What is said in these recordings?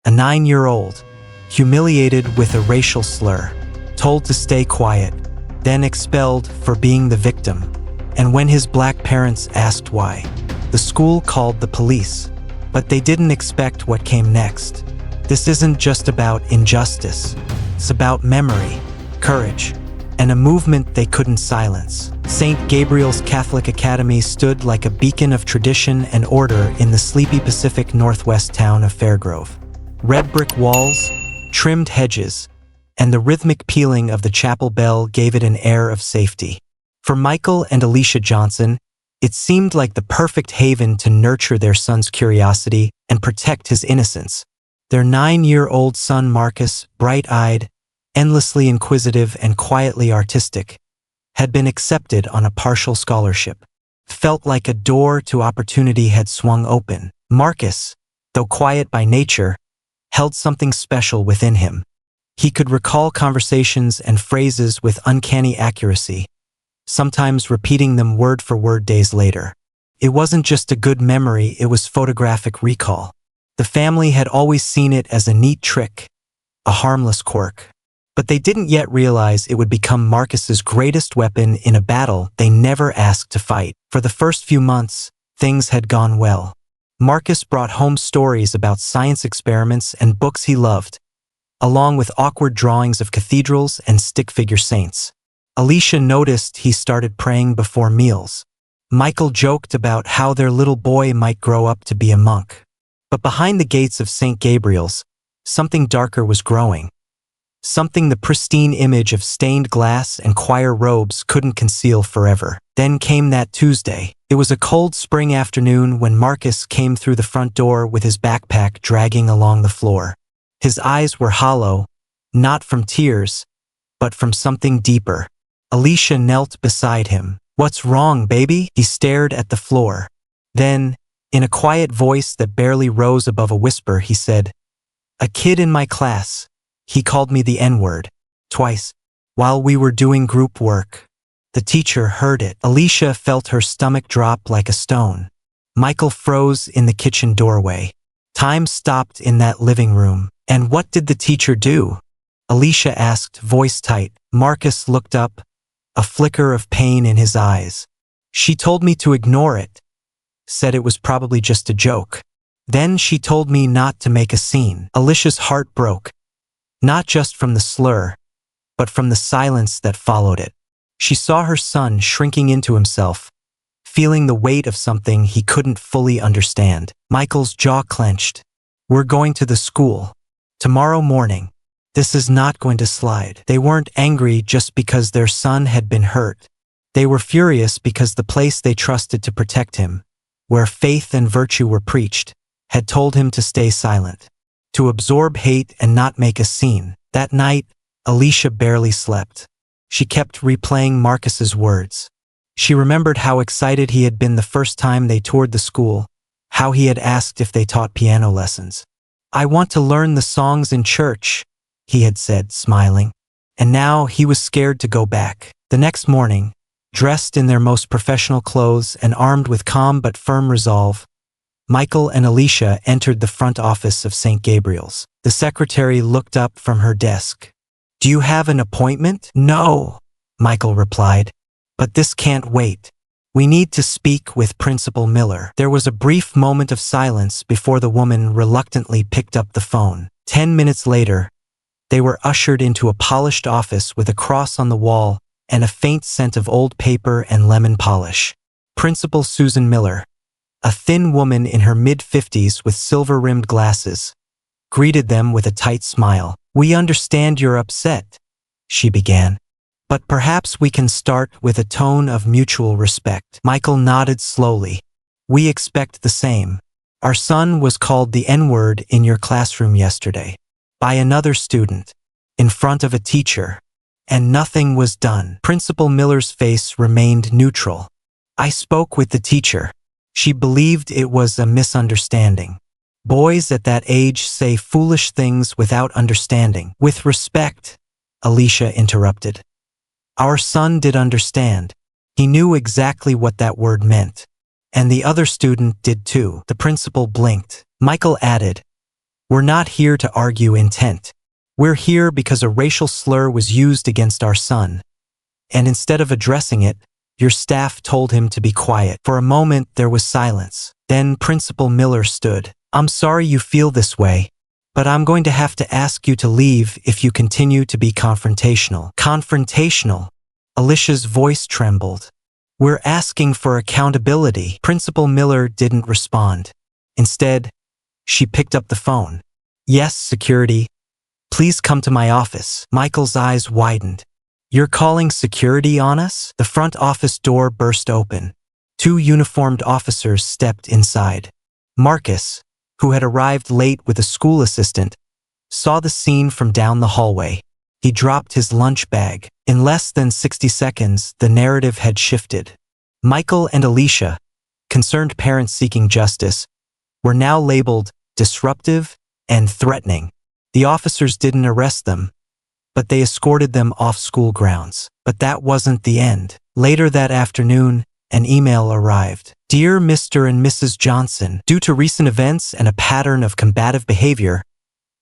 a 9-year-old, humiliated with a racial slur, told to stay quiet, then expelled for being the victim. And when his black parents asked why, the school called the police. But they didn't expect what came next. This isn't just about injustice. It's about memory, courage, and a movement they couldn't silence. St. Gabriel's Catholic Academy stood like a beacon of tradition and order in the sleepy Pacific Northwest town of Fairgrove. Red brick walls, trimmed hedges, and the rhythmic pealing of the chapel bell gave it an air of safety. For Michael and Alicia Johnson, it seemed like the perfect haven to nurture their son's curiosity and protect his innocence. Their 9-year-old son Marcus, bright-eyed, endlessly inquisitive and quietly artistic, had been accepted on a partial scholarship. Felt like a door to opportunity had swung open. Marcus, though quiet by nature, held something special within him. He could recall conversations and phrases with uncanny accuracy, sometimes repeating them word for word days later. It wasn't just a good memory, it was photographic recall. The family had always seen it as a neat trick, a harmless quirk. But they didn't yet realize it would become Marcus's greatest weapon in a battle they never asked to fight. For the first few months, things had gone well. Marcus brought home stories about science experiments and books he loved, along with awkward drawings of cathedrals and stick figure saints. Alicia noticed he started praying before meals. Michael joked about how their little boy might grow up to be a monk. But behind the gates of St. Gabriel's, something darker was growing. Something the pristine image of stained glass and choir robes couldn't conceal forever. Then came that Tuesday. It was a cold spring afternoon when Marcus came through the front door with his backpack dragging along the floor. His eyes were hollow, not from tears, but from something deeper. Alicia knelt beside him. "What's wrong, baby?" He stared at the floor. Then, in a quiet voice that barely rose above a whisper, he said, "A kid in my class. He called me the N-word, twice, while we were doing group work." The teacher heard it. Alicia felt her stomach drop like a stone. Michael froze in the kitchen doorway. Time stopped in that living room. "And what did the teacher do?" Alicia asked, voice tight. Marcus looked up, a flicker of pain in his eyes. "She told me to ignore it. Said it was probably just a joke. Then she told me not to make a scene." Alicia's heart broke. Not just from the slur, but from the silence that followed it. She saw her son shrinking into himself, feeling the weight of something he couldn't fully understand. Michael's jaw clenched. "We're going to the school. Tomorrow morning. This is not going to slide." They weren't angry just because their son had been hurt. They were furious because the place they trusted to protect him, where faith and virtue were preached, had told him to stay silent, to absorb hate and not make a scene. That night, Alicia barely slept. She kept replaying Marcus's words. She remembered how excited he had been the first time they toured the school, how he had asked if they taught piano lessons. "I want to learn the songs in church," he had said, smiling. And now he was scared to go back. The next morning, dressed in their most professional clothes and armed with calm but firm resolve, Michael and Alicia entered the front office of St. Gabriel's. The secretary looked up from her desk. "Do you have an appointment?" "No," Michael replied. "But this can't wait. We need to speak with Principal Miller." There was a brief moment of silence before the woman reluctantly picked up the phone. 10 minutes later, they were ushered into a polished office with a cross on the wall and a faint scent of old paper and lemon polish. Principal Susan Miller, a thin woman in her mid-50s with silver-rimmed glasses, greeted them with a tight smile. "We understand you're upset," she began. "But perhaps we can start with a tone of mutual respect." Michael nodded slowly. "We expect the same. Our son was called the N-word in your classroom yesterday. By another student. In front of a teacher. And nothing was done." Principal Miller's face remained neutral. "I spoke with the teacher. She believed it was a misunderstanding. Boys at that age say foolish things without understanding." "With respect," Alicia interrupted. "Our son did understand. He knew exactly what that word meant. And the other student did too." The principal blinked. Michael added, We're not here to argue intent. We're here because a racial slur was used against our son. And instead of addressing it, your staff told him to be quiet. For a moment, there was silence. Then Principal Miller stood. I'm sorry you feel this way, but I'm going to have to ask you to leave if you continue to be confrontational. Confrontational? Alicia's voice trembled. We're asking for accountability. Principal Miller didn't respond. Instead, she picked up the phone. Yes, security. Please come to my office. Michael's eyes widened. You're calling security on us? The front office door burst open. 2 uniformed officers stepped inside. Marcus, who had arrived late with a school assistant, saw the scene from down the hallway. He dropped his lunch bag. In less than 60 seconds, the narrative had shifted. Michael and Alicia, concerned parents seeking justice, were now labeled disruptive and threatening. The officers didn't arrest them, but they escorted them off school grounds. But that wasn't the end. Later that afternoon, an email arrived. Dear Mr. and Mrs. Johnson, due to recent events and a pattern of combative behavior,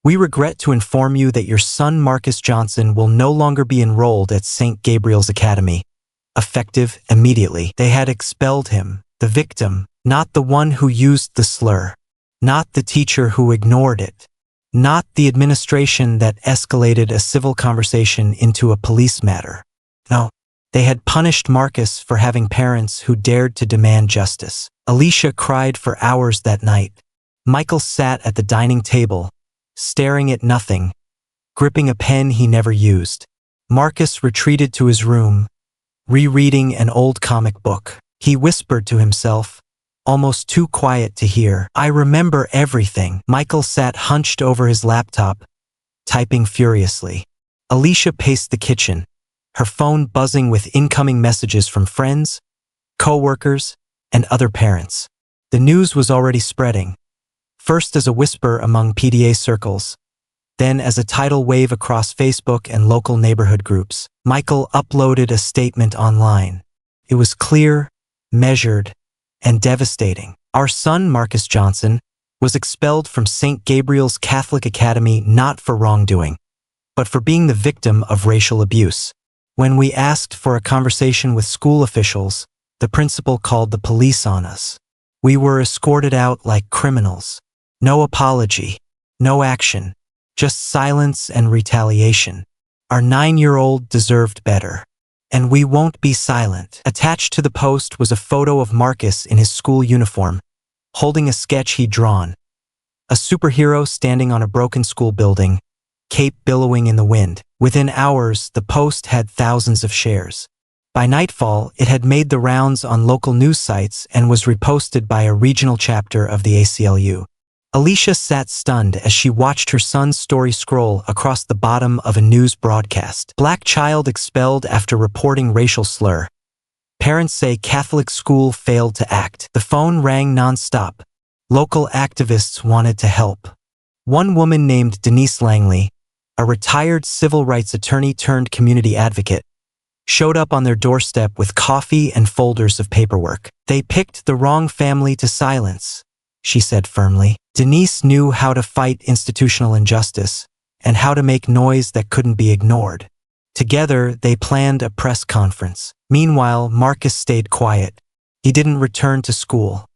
we regret to inform you that your son Marcus Johnson will no longer be enrolled at St. Gabriel's Academy, effective immediately. They had expelled him, the victim, not the one who used the slur, not the teacher who ignored it, not the administration that escalated a civil conversation into a police matter. No, they had punished Marcus for having parents who dared to demand justice. Alicia cried for hours that night. Michael sat at the dining table, staring at nothing, gripping a pen he never used. Marcus retreated to his room, rereading an old comic book. He whispered to himself, almost too quiet to hear. I remember everything. Michael sat hunched over his laptop, typing furiously. Alicia paced the kitchen, her phone buzzing with incoming messages from friends, co-workers, and other parents. The news was already spreading, first as a whisper among PTA circles, then as a tidal wave across Facebook and local neighborhood groups. Michael uploaded a statement online. It was clear, measured, and devastating. Our son, Marcus Johnson, was expelled from St. Gabriel's Catholic Academy not for wrongdoing, but for being the victim of racial abuse. When we asked for a conversation with school officials, the principal called the police on us. We were escorted out like criminals. No apology, no action, just silence and retaliation. Our 9-year-old deserved better. And we won't be silent. Attached to the post was a photo of Marcus in his school uniform, holding a sketch he'd drawn. A superhero standing on a broken school building, cape billowing in the wind. Within hours, the post had thousands of shares. By nightfall, it had made the rounds on local news sites and was reposted by a regional chapter of the ACLU. Alicia sat stunned as she watched her son's story scroll across the bottom of a news broadcast. Black child expelled after reporting racial slur. Parents say Catholic school failed to act. The phone rang nonstop. Local activists wanted to help. One woman named Denise Langley, a retired civil rights attorney turned community advocate, showed up on their doorstep with coffee and folders of paperwork. They picked the wrong family to silence, she said firmly. Denise knew how to fight institutional injustice and how to make noise that couldn't be ignored. Together, they planned a press conference. Meanwhile, Marcus stayed quiet. He didn't return to school.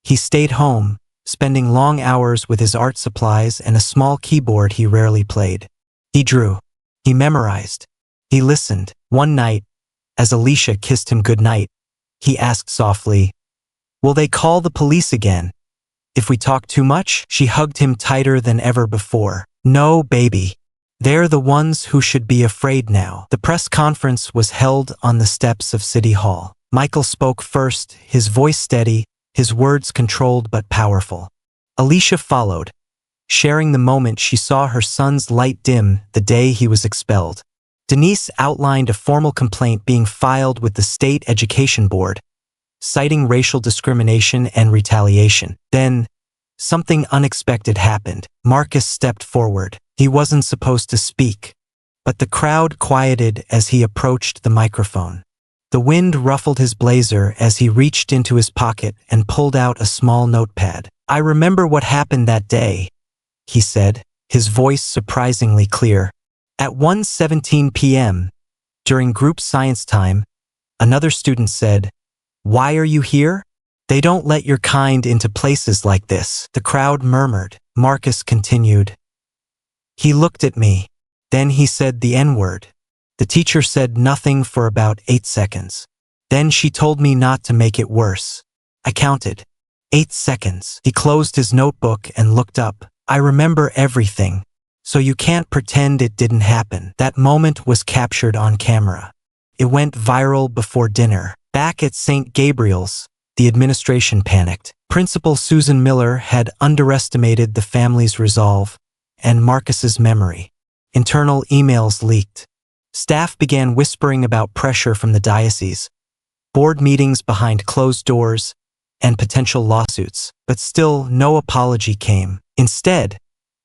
He stayed home, spending long hours with his art supplies and a small keyboard he rarely played. He drew. He memorized. He listened. One night, as Alicia kissed him goodnight, he asked softly, "Will they call the police again if we talk too much?" She hugged him tighter than ever before. "No, baby. They're the ones who should be afraid now." The press conference was held on the steps of City Hall. Michael spoke first, his voice steady, his words controlled but powerful. Alicia followed, sharing the moment she saw her son's light dim the day he was expelled. Denise outlined a formal complaint being filed with the state education board, citing racial discrimination and retaliation. Then, something unexpected happened. Marcus stepped forward. He wasn't supposed to speak, but the crowd quieted as he approached the microphone. The wind ruffled his blazer as he reached into his pocket and pulled out a small notepad. "I remember what happened that day," he said, his voice surprisingly clear. At 1:17 p.m., during group science time, another student said, "Why are you here? They don't let your kind into places like this." The crowd murmured. Marcus continued. "He looked at me. Then he said the N-word." The teacher said nothing for about 8 seconds. Then she told me not to make it worse. I counted. 8 seconds. He closed his notebook and looked up. "I remember everything. So you can't pretend it didn't happen." That moment was captured on camera. It went viral before dinner. Back at St. Gabriel's, the administration panicked. Principal Susan Miller had underestimated the family's resolve and Marcus's memory. Internal emails leaked. Staff began whispering about pressure from the diocese, board meetings behind closed doors, and potential lawsuits. But still, no apology came. Instead,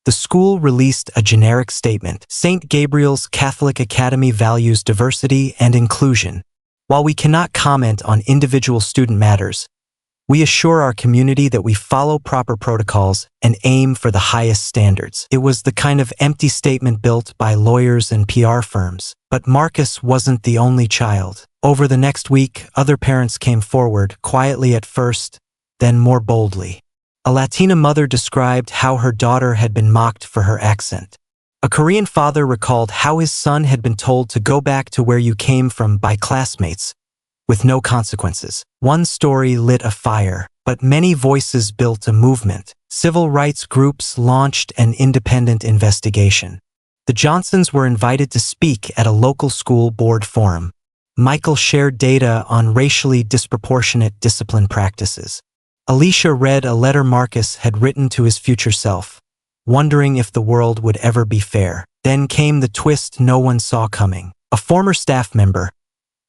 the school released a generic statement. St. Gabriel's Catholic Academy values diversity and inclusion. While we cannot comment on individual student matters, we assure our community that we follow proper protocols and aim for the highest standards. It was the kind of empty statement built by lawyers and PR firms. But Marcus wasn't the only child. Over the next week, other parents came forward, quietly at first, then more boldly. A Latina mother described how her daughter had been mocked for her accent. A Korean father recalled how his son had been told to go back to where you came from by classmates, with no consequences. One story lit a fire, but many voices built a movement. Civil rights groups launched an independent investigation. The Johnsons were invited to speak at a local school board forum. Michael shared data on racially disproportionate discipline practices. Alicia read a letter Marcus had written to his future self, wondering if the world would ever be fair. Then came the twist no one saw coming. A former staff member,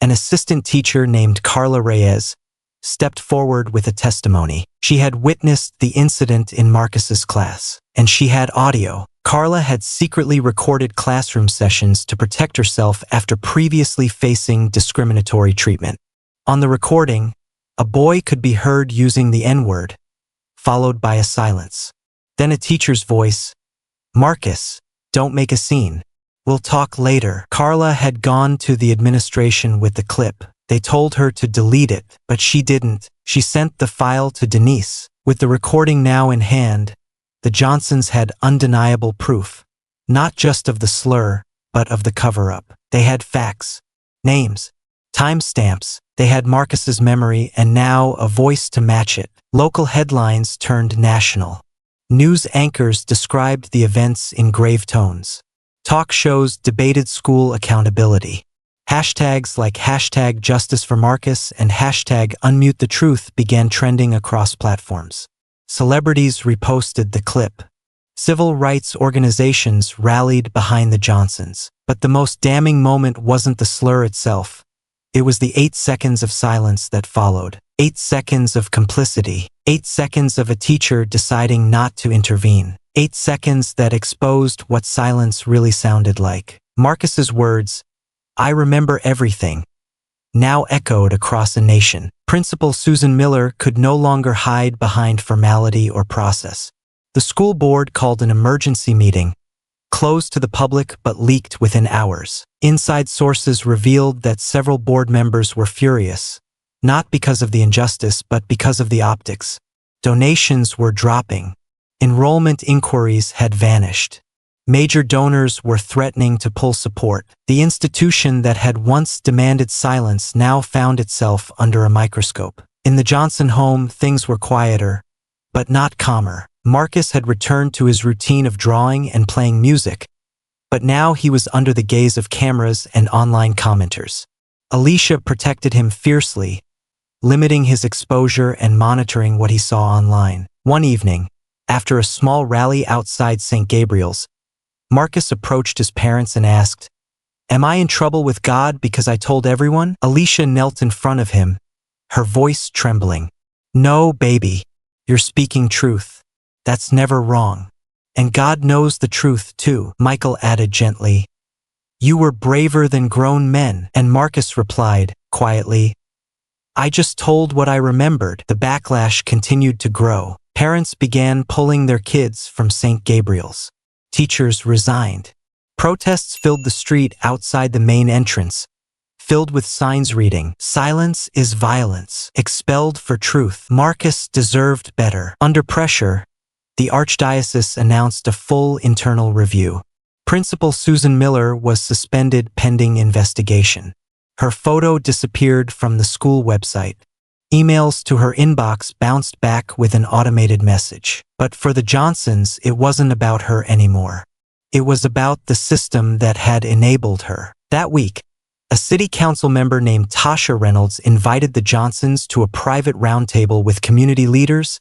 an assistant teacher named Carla Reyes, stepped forward with a testimony. She had witnessed the incident in Marcus's class, and she had audio. Carla had secretly recorded classroom sessions to protect herself after previously facing discriminatory treatment. On the recording, a boy could be heard using the N-word, followed by a silence. Then a teacher's voice, "Marcus, don't make a scene. We'll talk later." Carla had gone to the administration with the clip. They told her to delete it, but she didn't. She sent the file to Denise. With the recording now in hand, the Johnsons had undeniable proof, not just of the slur, but of the cover-up. They had facts, names, timestamps. They had Marcus's memory and now a voice to match it. Local headlines turned national. News anchors described the events in grave tones. Talk shows debated school accountability. Hashtags like #JusticeForMarcus and #UnmuteTheTruth began trending across platforms. Celebrities reposted the clip. Civil rights organizations rallied behind the Johnsons. But the most damning moment wasn't the slur itself. It was the 8 seconds of silence that followed. 8 seconds of complicity. 8 seconds of a teacher deciding not to intervene. 8 seconds that exposed what silence really sounded like. Marcus's words, "I remember everything," now echoed across a nation. Principal Susan Miller could no longer hide behind formality or process. The school board called an emergency meeting, closed to the public but leaked within hours. Inside sources revealed that several board members were furious, not because of the injustice but because of the optics. Donations were dropping. Enrollment inquiries had vanished. Major donors were threatening to pull support. The institution that had once demanded silence now found itself under a microscope. In the Johnson home, things were quieter, but not calmer. Marcus had returned to his routine of drawing and playing music, but now he was under the gaze of cameras and online commenters. Alicia protected him fiercely, limiting his exposure and monitoring what he saw online. One evening, after a small rally outside St. Gabriel's, Marcus approached his parents and asked, "Am I in trouble with God because I told everyone?" Alicia knelt in front of him, her voice trembling. "No, baby, you're speaking truth. That's never wrong. And God knows the truth too," Michael added gently. "You were braver than grown men." And Marcus replied, quietly, "I just told what I remembered." The backlash continued to grow. Parents began pulling their kids from St. Gabriel's. Teachers resigned. Protests filled the street outside the main entrance, filled with signs reading, "Silence is violence. Expelled for truth. Marcus deserved better." Under pressure, the Archdiocese announced a full internal review. Principal Susan Miller was suspended pending investigation. Her photo disappeared from the school website. Emails to her inbox bounced back with an automated message. But for the Johnsons, it wasn't about her anymore. It was about the system that had enabled her. That week, a city council member named Tasha Reynolds invited the Johnsons to a private roundtable with community leaders,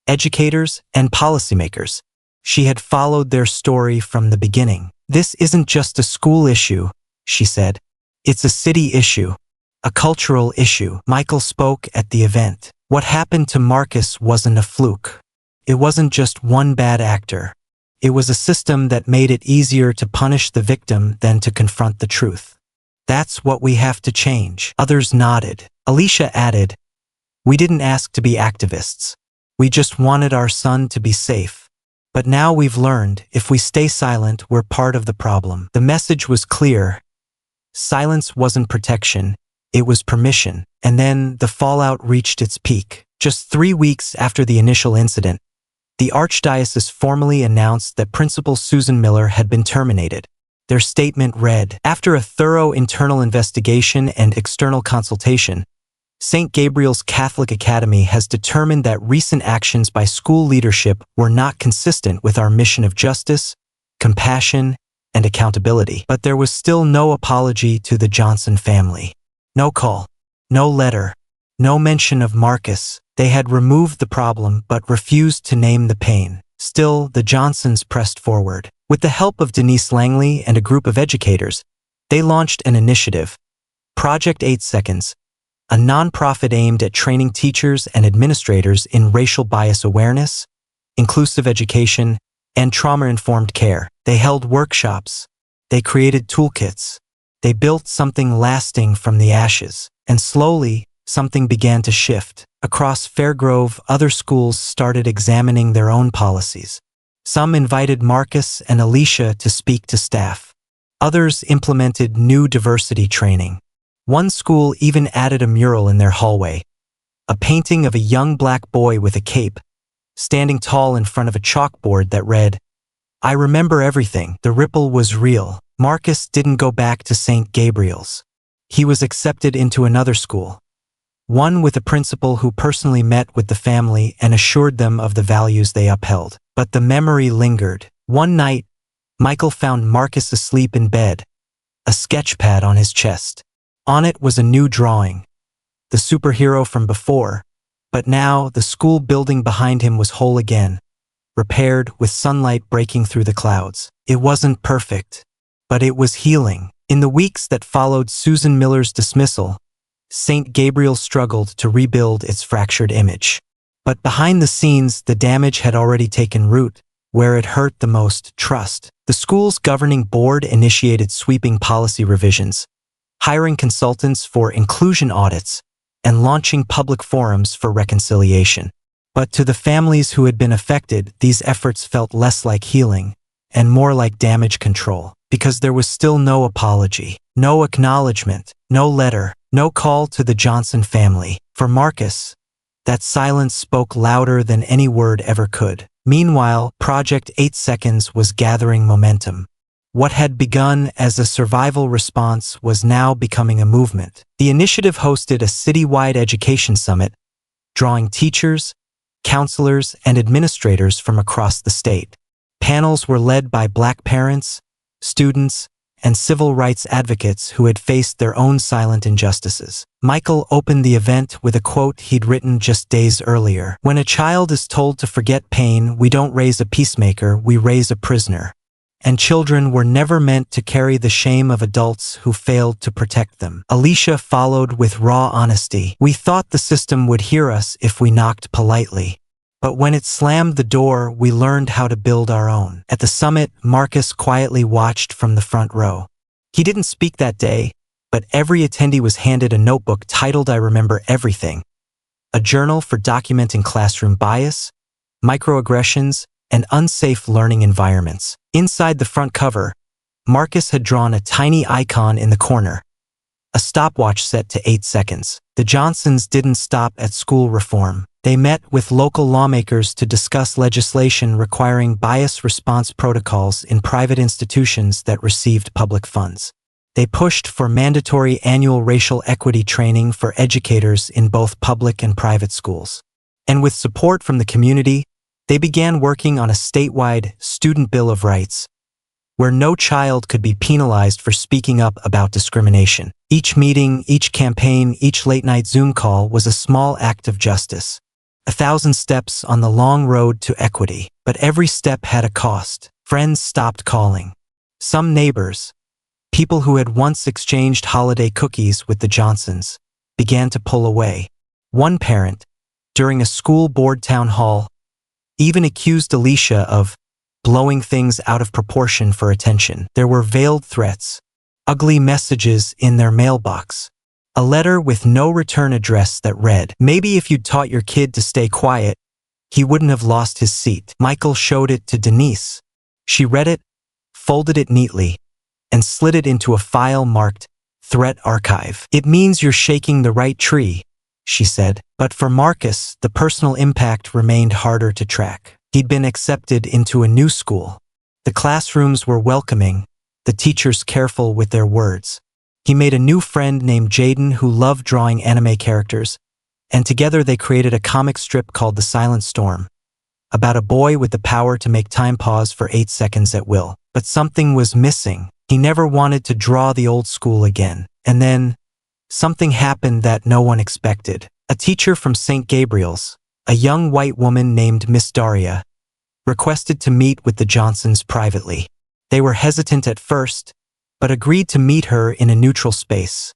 educators, and policymakers. She had followed their story from the beginning. "This isn't just a school issue," she said. "It's a city issue, a cultural issue." Michael spoke at the event. What happened to Marcus wasn't a fluke. It wasn't just one bad actor. It was a system that made it easier to punish the victim than to confront the truth. "That's what we have to change." Others nodded. Alicia added, "We didn't ask to be activists. We just wanted our son to be safe. But now we've learned, if we stay silent, we're part of the problem." The message was clear. Silence wasn't protection, it was permission. And then the fallout reached its peak. Just 3 weeks after the initial incident, the Archdiocese formally announced that Principal Susan Miller had been terminated. Their statement read, "After a thorough internal investigation and external consultation, St. Gabriel's Catholic Academy has determined that recent actions by school leadership were not consistent with our mission of justice, compassion, and accountability." But there was still no apology to the Johnson family. No call, no letter, no mention of Marcus. They had removed the problem but refused to name the pain. Still, the Johnsons pressed forward. With the help of Denise Langley and a group of educators, they launched an initiative, Project 8 Seconds, a nonprofit aimed at training teachers and administrators in racial bias awareness, inclusive education, and trauma-informed care. They held workshops. They created toolkits. They built something lasting from the ashes. And slowly, something began to shift. Across Fairgrove, other schools started examining their own policies. Some invited Marcus and Alicia to speak to staff. Others implemented new diversity training. One school even added a mural in their hallway, a painting of a young black boy with a cape, standing tall in front of a chalkboard that read, "I remember everything." The ripple was real. Marcus didn't go back to St. Gabriel's. He was accepted into another school, one with a principal who personally met with the family and assured them of the values they upheld. But the memory lingered. One night, Michael found Marcus asleep in bed, a sketch pad on his chest. On it was a new drawing, the superhero from before, but now the school building behind him was whole again, repaired with sunlight breaking through the clouds. It wasn't perfect, but it was healing. In the weeks that followed Susan Miller's dismissal, St. Gabriel struggled to rebuild its fractured image. But behind the scenes, the damage had already taken root. Where it hurt the most, trust. The school's governing board initiated sweeping policy revisions, hiring consultants for inclusion audits, and launching public forums for reconciliation. But to the families who had been affected, these efforts felt less like healing and more like damage control, because there was still no apology, no acknowledgement, no letter, no call to the Johnson family. For Marcus, that silence spoke louder than any word ever could. Meanwhile, Project 8 Seconds was gathering momentum. What had begun as a survival response was now becoming a movement. The initiative hosted a citywide education summit, drawing teachers, counselors, and administrators from across the state. Panels were led by Black parents, students, and civil rights advocates who had faced their own silent injustices. Michael opened the event with a quote he'd written just days earlier. "When a child is told to forget pain, we don't raise a peacemaker, we raise a prisoner. And children were never meant to carry the shame of adults who failed to protect them." Alicia followed with raw honesty. "We thought the system would hear us if we knocked politely. But when it slammed the door, we learned how to build our own." At the summit, Marcus quietly watched from the front row. He didn't speak that day, but every attendee was handed a notebook titled "I Remember Everything," a journal for documenting classroom bias, microaggressions, and unsafe learning environments. Inside the front cover, Marcus had drawn a tiny icon in the corner, a stopwatch set to 8 seconds. The Johnsons didn't stop at school reform. They met with local lawmakers to discuss legislation requiring bias response protocols in private institutions that received public funds. They pushed for mandatory annual racial equity training for educators in both public and private schools. And with support from the community, they began working on a statewide Student Bill of Rights, where no child could be penalized for speaking up about discrimination. Each meeting, each campaign, each late-night Zoom call was a small act of justice. 1,000 steps on the long road to equity. But every step had a cost. Friends stopped calling. Some neighbors, people who had once exchanged holiday cookies with the Johnsons, began to pull away. One parent, during a school board town hall, even accused Alicia of blowing things out of proportion for attention. There were veiled threats, ugly messages in their mailbox, a letter with no return address that read, "Maybe if you'd taught your kid to stay quiet, he wouldn't have lost his seat." Michael showed it to Denise. She read it, folded it neatly, and slid it into a file marked Threat Archive. "It means you're shaking the right tree," she said. But for Marcus, the personal impact remained harder to track. He'd been accepted into a new school. The classrooms were welcoming, the teachers careful with their words. He made a new friend named Jaden who loved drawing anime characters, and together they created a comic strip called The Silent Storm, about a boy with the power to make time pause for 8 seconds at will. But something was missing. He never wanted to draw the old school again. And then, something happened that no one expected. A teacher from St. Gabriel's, a young white woman named Miss Daria, requested to meet with the Johnsons privately. They were hesitant at first, but agreed to meet her in a neutral space,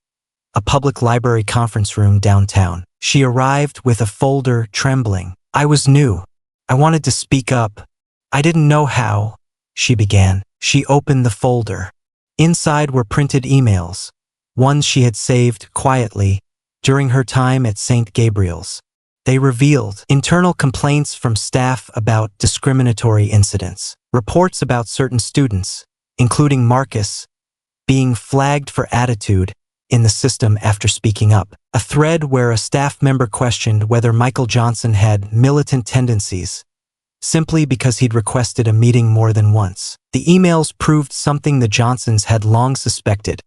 a public library conference room downtown. She arrived with a folder, trembling. "I was new. I wanted to speak up. I didn't know how," she began. She opened the folder. Inside were printed emails, ones she had saved quietly during her time at St. Gabriel's. They revealed internal complaints from staff about discriminatory incidents, reports about certain students, including Marcus, being flagged for attitude in the system after speaking up, a thread where a staff member questioned whether Michael Johnson had militant tendencies, simply because he'd requested a meeting more than once. The emails proved something the Johnsons had long suspected.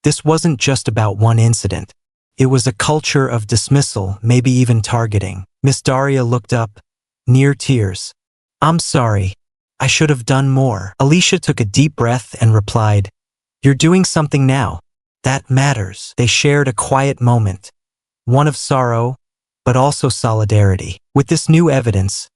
This wasn't just about one incident. It was a culture of dismissal, maybe even targeting. Miss Daria looked up, near tears. "I'm sorry. I should have done more." Alicia took a deep breath and replied, "You're doing something now. That matters." They shared a quiet moment, one of sorrow, but also solidarity. With this new evidence,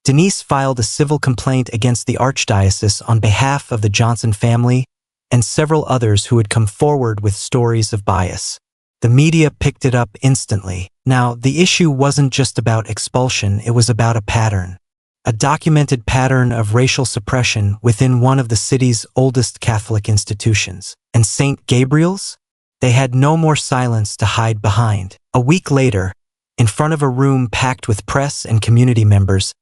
Denise filed a civil complaint against the Archdiocese on behalf of the Johnson family and several others who had come forward with stories of bias. The media picked it up instantly. Now, the issue wasn't just about expulsion, it was about a pattern. A documented pattern of racial suppression within one of the city's oldest Catholic institutions. And St. Gabriel's? They had no more silence to hide behind. A week later, in front of a room packed with press and community members,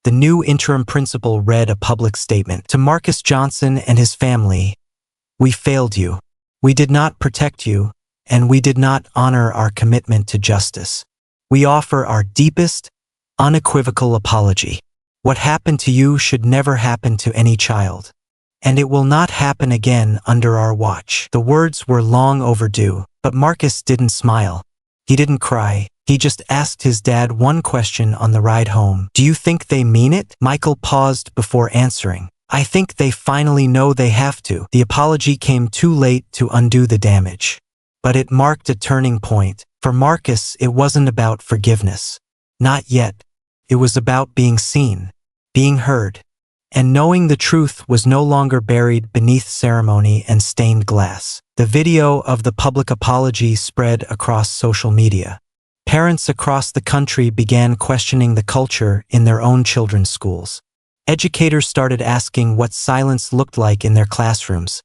the new interim principal read a public statement. "To Marcus Johnson and his family, we failed you. We did not protect you, and we did not honor our commitment to justice. We offer our deepest, unequivocal apology. What happened to you should never happen to any child, and it will not happen again under our watch." The words were long overdue, but Marcus didn't smile. He didn't cry. He just asked his dad one question on the ride home. "Do you think they mean it?" Michael paused before answering. "I think they finally know they have to." The apology came too late to undo the damage. But it marked a turning point. For Marcus, it wasn't about forgiveness. Not yet. It was about being seen, being heard, and knowing the truth was no longer buried beneath ceremony and stained glass. The video of the public apology spread across social media. Parents across the country began questioning the culture in their own children's schools. Educators started asking what silence looked like in their classrooms,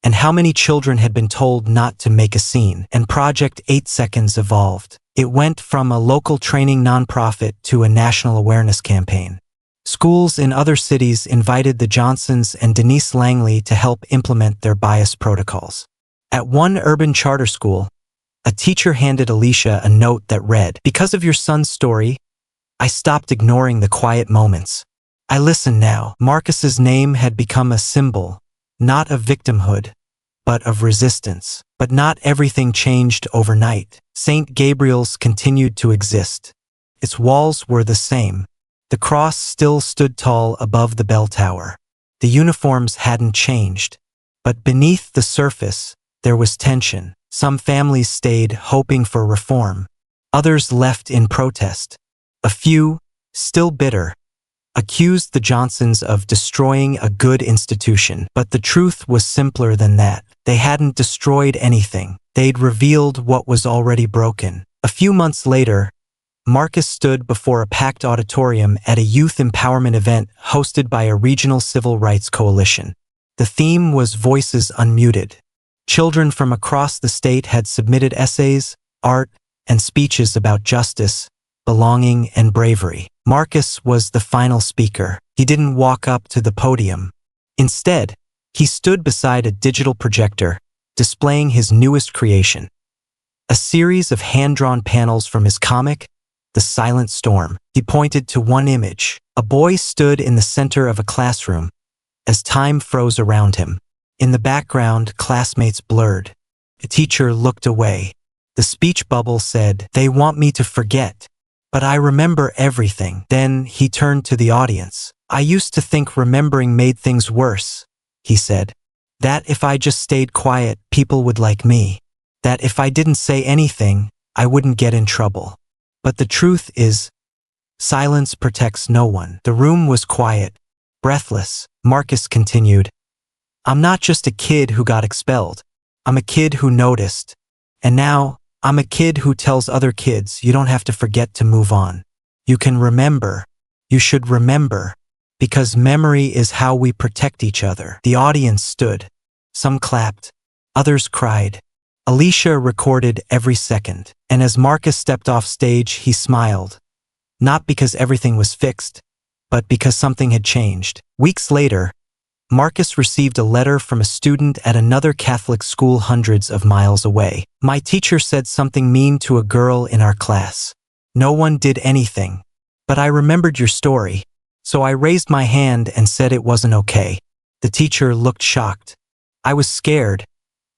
and how many children had been told not to make a scene. And Project 8 Seconds evolved. It went from a local training nonprofit to a national awareness campaign. Schools in other cities invited the Johnsons and Denise Langley to help implement their bias protocols. At one urban charter school, a teacher handed Alicia a note that read, "Because of your son's story, I stopped ignoring the quiet moments. I listen now." Marcus's name had become a symbol, not of victimhood, but of resistance. But not everything changed overnight. St. Gabriel's continued to exist. Its walls were the same. The cross still stood tall above the bell tower. The uniforms hadn't changed. But beneath the surface, there was tension. Some families stayed, hoping for reform. Others left in protest. A few, still bitter, accused the Johnsons of destroying a good institution. But the truth was simpler than that. They hadn't destroyed anything. They'd revealed what was already broken. A few months later, Marcus stood before a packed auditorium at a youth empowerment event hosted by a regional civil rights coalition. The theme was Voices Unmuted. Children from across the state had submitted essays, art, and speeches about justice, belonging, and bravery. Marcus was the final speaker. He didn't walk up to the podium. Instead, he stood beside a digital projector, displaying his newest creation. A series of hand-drawn panels from his comic, The Silent Storm. He pointed to one image. A boy stood in the center of a classroom, as time froze around him. In the background, classmates blurred. A teacher looked away. The speech bubble said, "They want me to forget, but I remember everything." Then he turned to the audience. "I used to think remembering made things worse," he said. "That if I just stayed quiet, people would like me. That if I didn't say anything, I wouldn't get in trouble. But the truth is, silence protects no one." The room was quiet, breathless. Marcus continued, "I'm not just a kid who got expelled. I'm a kid who noticed. And now, I'm a kid who tells other kids you don't have to forget to move on. You can remember. You should remember. Because memory is how we protect each other." The audience stood. Some clapped. Others cried. Alicia recorded every second. And as Marcus stepped off stage, he smiled. Not because everything was fixed, but because something had changed. Weeks later, Marcus received a letter from a student at another Catholic school hundreds of miles away. "My teacher said something mean to a girl in our class. No one did anything. But I remembered your story, so I raised my hand and said it wasn't okay." The teacher looked shocked. "I was scared,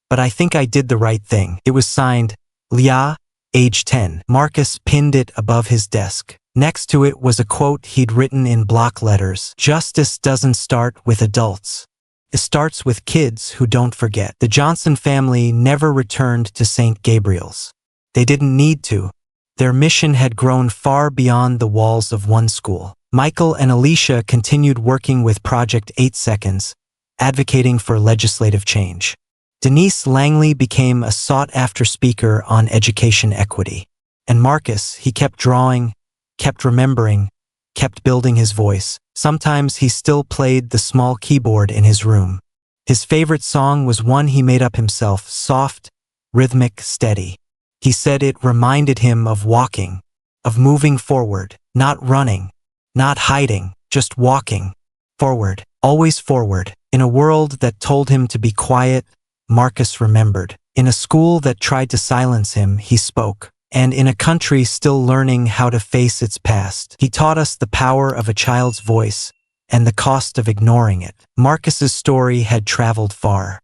but I think I did the right thing." It was signed, Leah, age 10. Marcus pinned it above his desk. Next to it was a quote he'd written in block letters. "Justice doesn't start with adults. It starts with kids who don't forget." The Johnson family never returned to St. Gabriel's. They didn't need to. Their mission had grown far beyond the walls of one school. Michael and Alicia continued working with Project 8 Seconds, advocating for legislative change. Denise Langley became a sought-after speaker on education equity. And Marcus, he kept drawing, kept remembering, kept building his voice. Sometimes he still played the small keyboard in his room. His favorite song was one he made up himself, soft, rhythmic, steady. He said it reminded him of walking, of moving forward, not running, not hiding, just walking. Forward, always forward. In a world that told him to be quiet, Marcus remembered. In a school that tried to silence him, he spoke. And in a country still learning how to face its past, he taught us the power of a child's voice and the cost of ignoring it. Marcus's story had traveled far,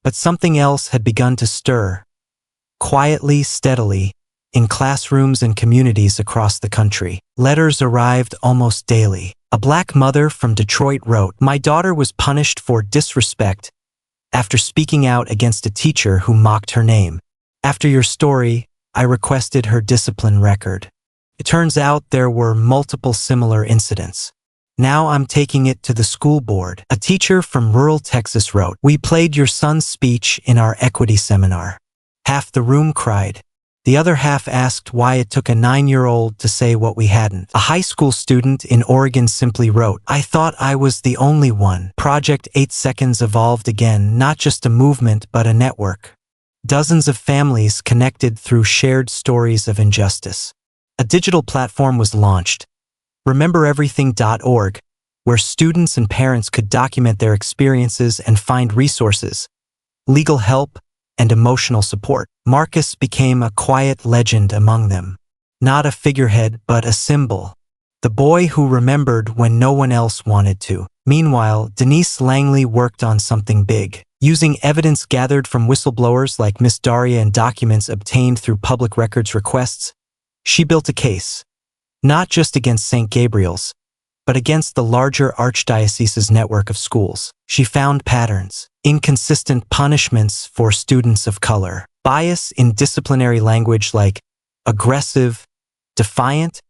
but something else had begun to stir, quietly, steadily, in classrooms and communities across the country. Letters arrived almost daily. A Black mother from Detroit wrote, "My daughter was punished for disrespect after speaking out against a teacher who mocked her name. After your story, I requested her discipline record. It turns out there were multiple similar incidents. Now I'm taking it to the school board." A teacher from rural Texas wrote, "We played your son's speech in our equity seminar. Half the room cried. The other half asked why it took a 9-year-old to say what we hadn't." A high school student in Oregon simply wrote, "I thought I was the only one." Project 8 Seconds evolved again, not just a movement but a network. Dozens of families connected through shared stories of injustice. A digital platform was launched, remembereverything.org, where students and parents could document their experiences and find resources, legal help, and emotional support. Marcus became a quiet legend among them. Not a figurehead, but a symbol. The boy who remembered when no one else wanted to. Meanwhile, Denise Langley worked on something big. Using evidence gathered from whistleblowers like Miss Daria and documents obtained through public records requests, she built a case. Not just against St. Gabriel's, but against the larger archdiocese's network of schools. She found patterns, inconsistent punishments for students of color, bias in disciplinary language like aggressive, defiant,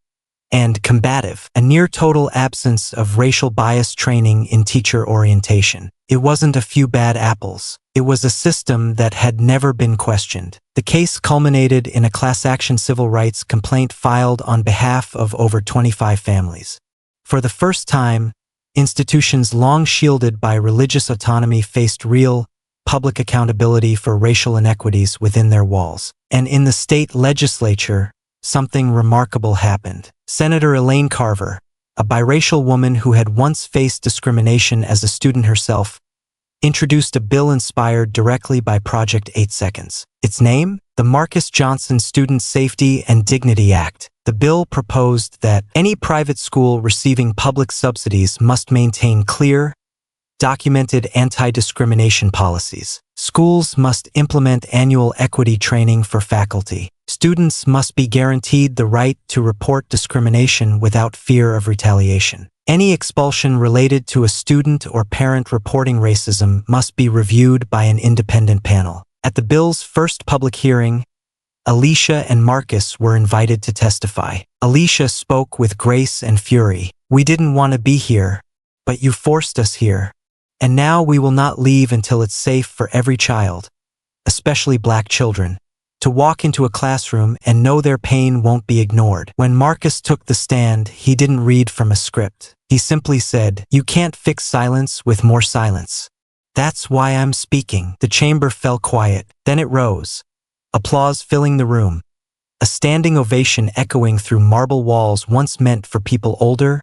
and combative, a near-total absence of racial bias training in teacher orientation. It wasn't a few bad apples. It was a system that had never been questioned. The case culminated in a class-action civil rights complaint filed on behalf of over 25 families. For the first time, institutions long shielded by religious autonomy faced real, public accountability for racial inequities within their walls. And in the state legislature, something remarkable happened. Senator Elaine Carver, a biracial woman who had once faced discrimination as a student herself, introduced a bill inspired directly by Project 8 Seconds. Its name? The Marcus Johnson Student Safety and Dignity Act. The bill proposed that any private school receiving public subsidies must maintain clear, documented anti-discrimination policies. Schools must implement annual equity training for faculty. Students must be guaranteed the right to report discrimination without fear of retaliation. Any expulsion related to a student or parent reporting racism must be reviewed by an independent panel. At the bill's first public hearing, Alicia and Marcus were invited to testify. Alicia spoke with grace and fury. "We didn't want to be here, but you forced us here. And now we will not leave until it's safe for every child, especially black children, to walk into a classroom and know their pain won't be ignored." When Marcus took the stand, he didn't read from a script. He simply said, "You can't fix silence with more silence. That's why I'm speaking." The chamber fell quiet. Then it rose. Applause filling the room. A standing ovation echoing through marble walls once meant for people older,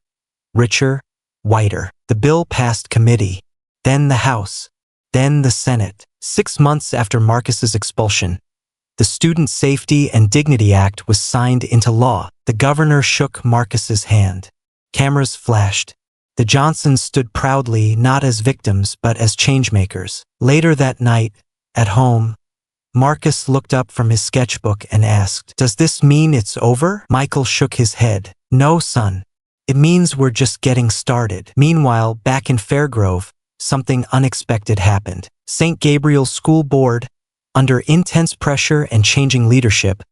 richer, whiter. The bill passed committee, then the House, then the Senate. 6 months after Marcus's expulsion, the Student Safety and Dignity Act was signed into law. The governor shook Marcus's hand. Cameras flashed. The Johnsons stood proudly not as victims but as changemakers. Later that night, at home, Marcus looked up from his sketchbook and asked, "Does this mean it's over?" Michael shook his head. "No, son. It means we're just getting started." Meanwhile, back in Fairgrove, something unexpected happened. St. Gabriel's School Board, under intense pressure and changing leadership,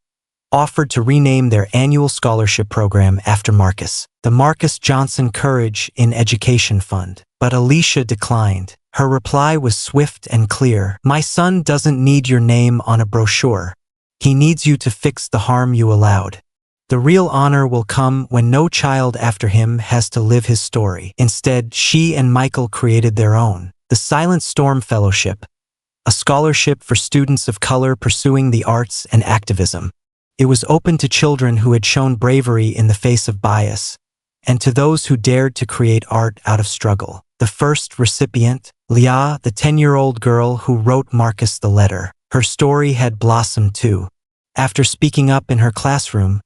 offered to rename their annual scholarship program after Marcus, the Marcus Johnson Courage in Education Fund. But Alicia declined. Her reply was swift and clear. "My son doesn't need your name on a brochure. He needs you to fix the harm you allowed. The real honor will come when no child after him has to live his story." Instead, she and Michael created their own, the Silent Storm Fellowship, a scholarship for students of color pursuing the arts and activism. It was open to children who had shown bravery in the face of bias, and to those who dared to create art out of struggle. The first recipient, Leah, the 10-year-old girl who wrote Marcus the letter. Her story had blossomed too. After speaking up in her classroom,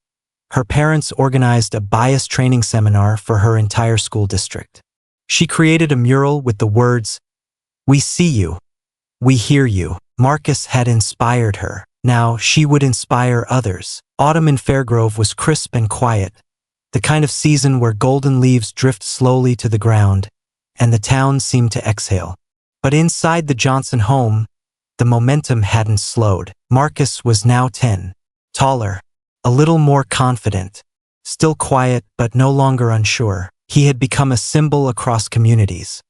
her parents organized a bias training seminar for her entire school district. She created a mural with the words, "We see you. We hear you." Marcus had inspired her. Now she would inspire others. Autumn in Fairgrove was crisp and quiet, the kind of season where golden leaves drift slowly to the ground, and the town seemed to exhale. But inside the Johnson home, the momentum hadn't slowed. Marcus was now 10, taller, a little more confident, still quiet but no longer unsure. He had become a symbol across communities.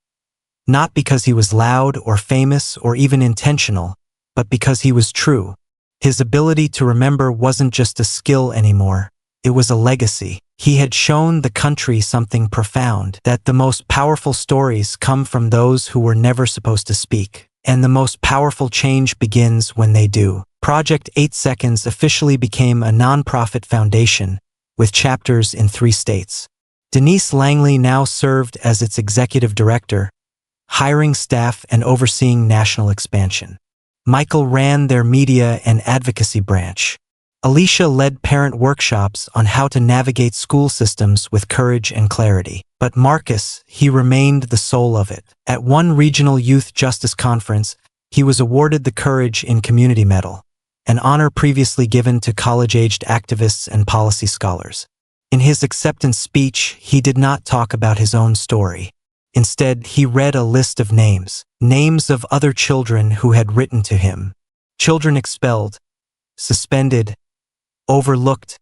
Not because he was loud or famous or even intentional, but because he was true. His ability to remember wasn't just a skill anymore, it was a legacy. He had shown the country something profound, that the most powerful stories come from those who were never supposed to speak. And the most powerful change begins when they do. Project 8 Seconds officially became a nonprofit foundation with chapters in 3 states. Denise Langley now served as its executive director, hiring staff and overseeing national expansion. Michael ran their media and advocacy branch. Alicia led parent workshops on how to navigate school systems with courage and clarity. But Marcus, he remained the soul of it. At one regional youth justice conference, he was awarded the Courage in Community Medal, an honor previously given to college-aged activists and policy scholars. In his acceptance speech, he did not talk about his own story. Instead, he read a list of names of other children who had written to him. Children expelled, suspended, overlooked,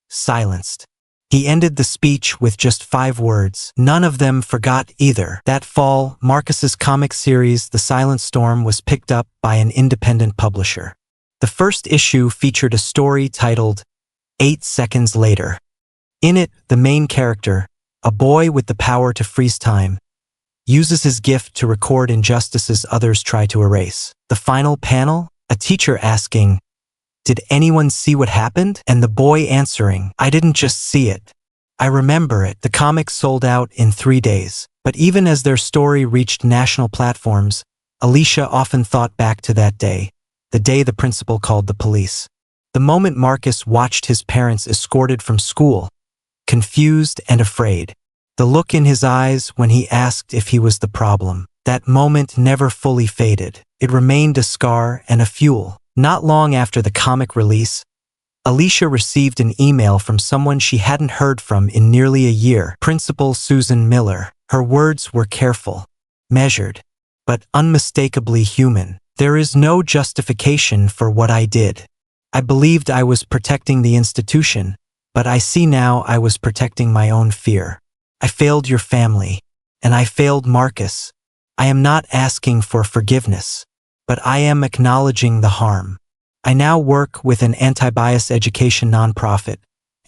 silenced. He ended the speech with just 5 words. None of them forgot either. That fall, Marcus's comic series, The Silent Storm, was picked up by an independent publisher. The first issue featured a story titled 8 Seconds Later. In it, the main character, a boy with the power to freeze time, uses his gift to record injustices others try to erase. The final panel, a teacher asking, "Did anyone see what happened?" And the boy answering, "I didn't just see it. I remember it." The comic sold out in 3 days. But even as their story reached national platforms, Alicia often thought back to that day, the day the principal called the police. The moment Marcus watched his parents escorted from school, confused and afraid. The look in his eyes when he asked if he was the problem. That moment never fully faded. It remained a scar and a fuel. Not long after the comic release, Alicia received an email from someone she hadn't heard from in nearly a year, Principal Susan Miller. Her words were careful, measured, but unmistakably human. "There is no justification for what I did. I believed I was protecting the institution, but I see now I was protecting my own fear. I failed your family, and I failed Marcus. I am not asking for forgiveness, but I am acknowledging the harm. I now work with an anti-bias education nonprofit,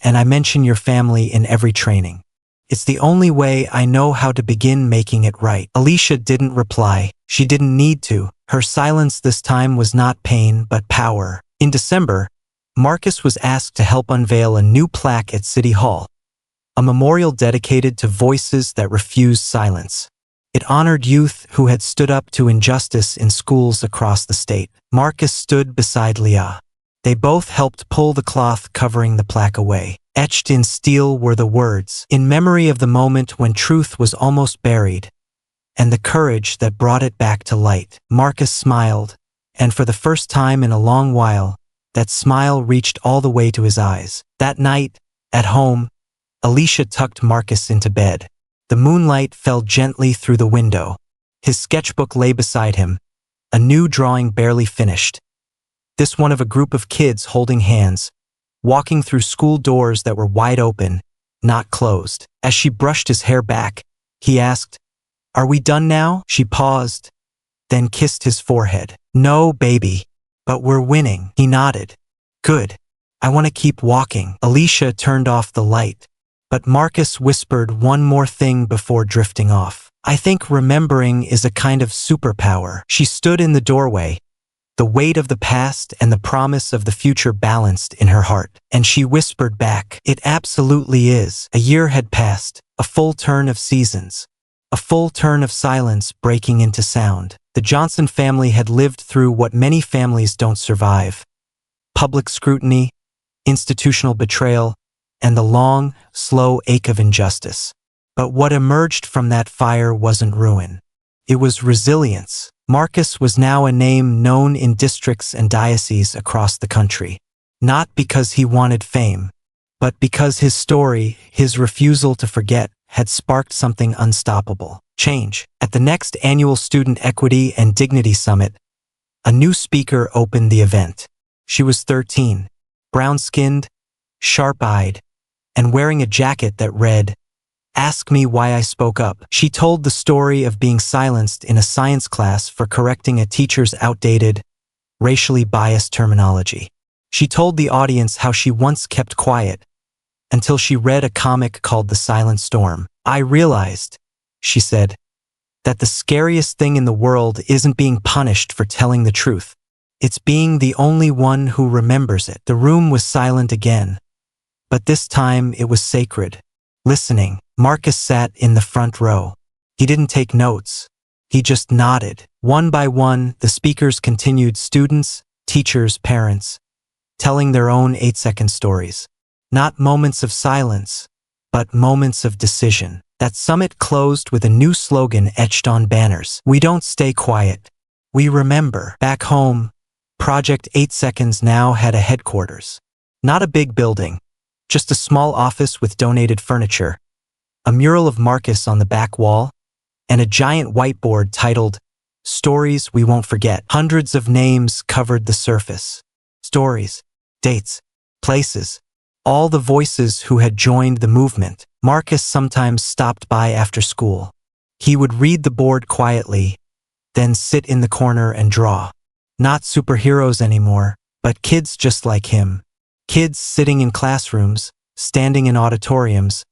and I mention your family in every training. It's the only way I know how to begin making it right." Alicia didn't reply. She didn't need to. Her silence this time was not pain, but power. In December, Marcus was asked to help unveil a new plaque at City Hall, a memorial dedicated to voices that refused silence. It honored youth who had stood up to injustice in schools across the state. Marcus stood beside Leah. They both helped pull the cloth covering the plaque away. Etched in steel were the words, "In memory of the moment when truth was almost buried, and the courage that brought it back to light." Marcus smiled, and for the first time in a long while, that smile reached all the way to his eyes. That night, at home, Alicia tucked Marcus into bed. The moonlight fell gently through the window. His sketchbook lay beside him, a new drawing barely finished. This one of a group of kids holding hands, walking through school doors that were wide open, not closed. As she brushed his hair back, he asked, "Are we done now?" She paused, then kissed his forehead. "No, baby, but we're winning." He nodded. "Good. I want to keep walking." Alicia turned off the light, but Marcus whispered one more thing before drifting off. "I think remembering is a kind of superpower." She stood in the doorway, the weight of the past and the promise of the future balanced in her heart. And she whispered back, "It absolutely is." A year had passed, a full turn of seasons, a full turn of silence breaking into sound. The Johnson family had lived through what many families don't survive: public scrutiny, institutional betrayal, and the long, slow ache of injustice. But what emerged from that fire wasn't ruin. It was resilience. Marcus was now a name known in districts and dioceses across the country. Not because he wanted fame, but because his story, his refusal to forget, had sparked something unstoppable. Change. At the next annual Student Equity and Dignity Summit, a new speaker opened the event. She was 13, brown-skinned, sharp-eyed, and wearing a jacket that read, "Ask me why I spoke up." She told the story of being silenced in a science class for correcting a teacher's outdated, racially biased terminology. She told the audience how she once kept quiet until she read a comic called The Silent Storm. "I realized," she said, that the scariest thing in the world isn't being punished for telling the truth. It's being the only one who remembers it. The room was silent again, but this time it was sacred. Listening, Marcus sat in the front row. He didn't take notes. He just nodded. One by one, the speakers continued, students, teachers, parents, telling their own 8-second stories. Not moments of silence, but moments of decision. That summit closed with a new slogan etched on banners. We don't stay quiet. We remember. Back home, Project 8 Seconds now had a headquarters. Not a big building, just a small office with donated furniture, a mural of Marcus on the back wall, and a giant whiteboard titled, Stories We Won't Forget. Hundreds of names covered the surface. Stories, dates, places, all the voices who had joined the movement. Marcus sometimes stopped by after school. He would read the board quietly, then sit in the corner and draw. Not superheroes anymore, but kids just like him. Kids sitting in classrooms, standing in auditoriums,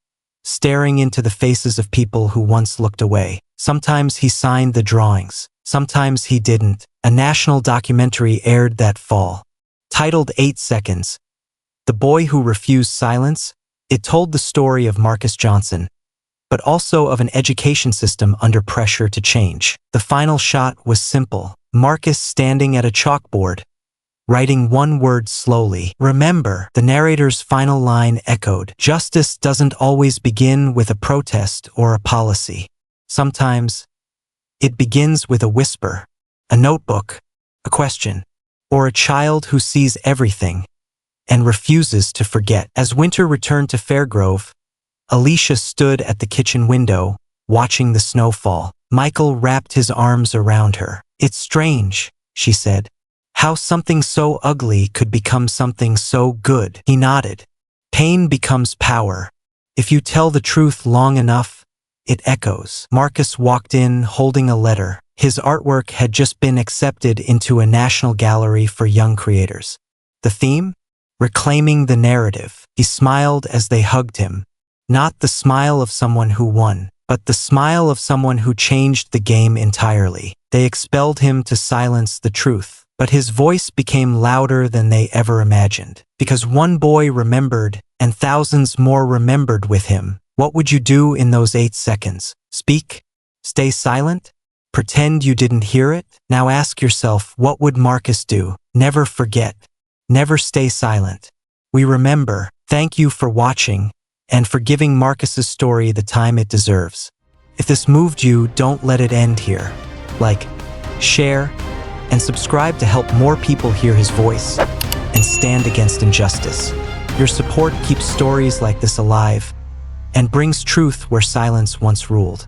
staring into the faces of people who once looked away. Sometimes he signed the drawings. Sometimes he didn't. A national documentary aired that fall. Titled 8 Seconds, The Boy Who Refused Silence. It told the story of Marcus Johnson, but also of an education system under pressure to change. The final shot was simple. Marcus standing at a chalkboard, writing one word slowly. Remember. The narrator's final line echoed. Justice doesn't always begin with a protest or a policy. Sometimes it begins with a whisper, a notebook, a question, or a child who sees everything and refuses to forget. As winter returned to Fairgrove, Alicia stood at the kitchen window, watching the snow fall. Michael wrapped his arms around her. It's strange, she said, how something so ugly could become something so good. He nodded. Pain becomes power. If you tell the truth long enough, it echoes. Marcus walked in holding a letter. His artwork had just been accepted into a national gallery for young creators. The theme? Reclaiming the narrative. He smiled as they hugged him. Not the smile of someone who won, but the smile of someone who changed the game entirely. They expelled him to silence the truth, but his voice became louder than they ever imagined. Because one boy remembered, and thousands more remembered with him. What would you do in those 8 seconds? Speak? Stay silent? Pretend you didn't hear it? Now ask yourself, what would Marcus do? Never forget. Never stay silent. We remember. Thank you for watching and for giving Marcus's story the time it deserves. If this moved you, don't let it end here. Like, share, and subscribe to help more people hear his voice and stand against injustice. Your support keeps stories like this alive and brings truth where silence once ruled.